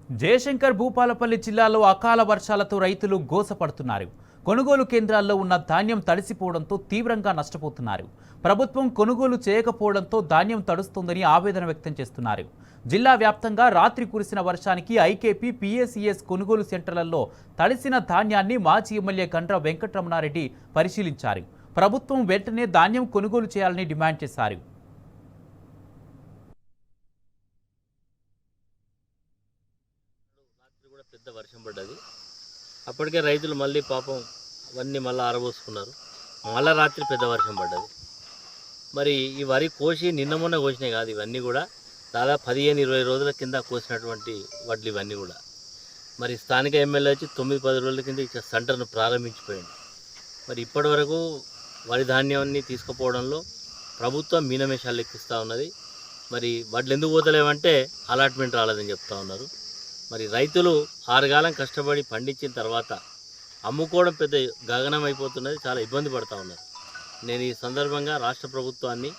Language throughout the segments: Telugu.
జయశంకర్ భూపాలపల్లి జిల్లాలో అకాల వర్షాలతో రైతులు గోసపడుతున్నారు. కొనుగోలు కేంద్రాల్లో ఉన్న ధాన్యం తడిసిపోవడంతో తీవ్రంగా నష్టపోతున్నారు. ప్రభుత్వం కొనుగోలు చేయకపోవడంతో ధాన్యం తడుస్తుందని ఆవేదన వ్యక్తం చేస్తున్నారు. జిల్లా వ్యాప్తంగా రాత్రి కురిసిన వర్షానికి ఐకేపీ పీఏసీఎస్ కొనుగోలు సెంటర్లలో తడిసిన ధాన్యాన్ని మాజీ ఎమ్మెల్యే గండ్ర వెంకటరమణారెడ్డి పరిశీలించారు. ప్రభుత్వం వెంటనే ధాన్యం కొనుగోలు చేయాలని డిమాండ్ చేశారు. పెద్ద వర్షం పడ్డది. అప్పటికే రైతులు మళ్ళీ పాపం అవన్నీ మళ్ళీ ఆరబోసుకున్నారు. మళ్ళీ రాత్రి పెద్ద వర్షం పడ్డది. మరి ఈ వరి కోసి నిన్న మొన్న కోసినాయి కాదు, ఇవన్నీ కూడా దాదాపు 15-20 రోజుల కింద కోసినటువంటి వడ్లు ఇవన్నీ కూడా. మరి స్థానిక ఎమ్మెల్యే వచ్చి 9-10 రోజుల కింద ఇక సెంటర్ను ప్రారంభించిపోయింది. మరి ఇప్పటి వరకు వరి ధాన్యాన్ని తీసుకుపోవడంలో ప్రభుత్వం మీనమేషాలు లెక్కిస్తూ ఉన్నది. మరి వడ్లు ఎందుకు పోతలేమంటే అలాట్మెంట్ రాలేదని చెప్తా ఉన్నారు. మరి రైతులు 6 కాలం కష్టపడి పండించిన తర్వాత అమ్ముకోవడం పెద్ద గగనం అయిపోతున్నది, చాలా ఇబ్బంది పడుతూ ఉన్నారు. నేను ఈ సందర్భంగా రాష్ట్ర ప్రభుత్వాన్ని,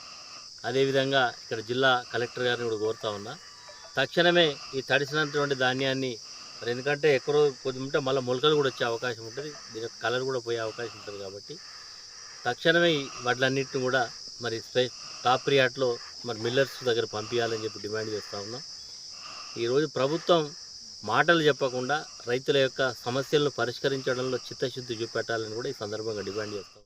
అదేవిధంగా ఇక్కడ జిల్లా కలెక్టర్ గారిని కూడా కోరుతా ఉన్నా, తక్షణమే ఈ తడిసినటువంటి ధాన్యాన్ని, మరి ఎందుకంటే ఎక్కడో కొద్ది ఉంటే మళ్ళీ మొలకలు కూడా వచ్చే అవకాశం ఉంటుంది, దీని యొక్క కలర్ కూడా పోయే అవకాశం ఉంటుంది. కాబట్టి తక్షణమే ఈ వడ్లన్నింటిని కూడా మరి టాప్ రియాట్లో మరి మిల్లర్స్ దగ్గర పంపించాలని చెప్పి డిమాండ్ చేస్తూ ఉన్నాం. ఈరోజు ప్రభుత్వం మాటలు చెప్పకుండా రైతుల యొక్క సమస్యలను పరిష్కరించడంలో చిత్తశుద్ధి చూపెట్టాలని కూడా ఈ సందర్భంగా డిమాండ్ చేస్తాం.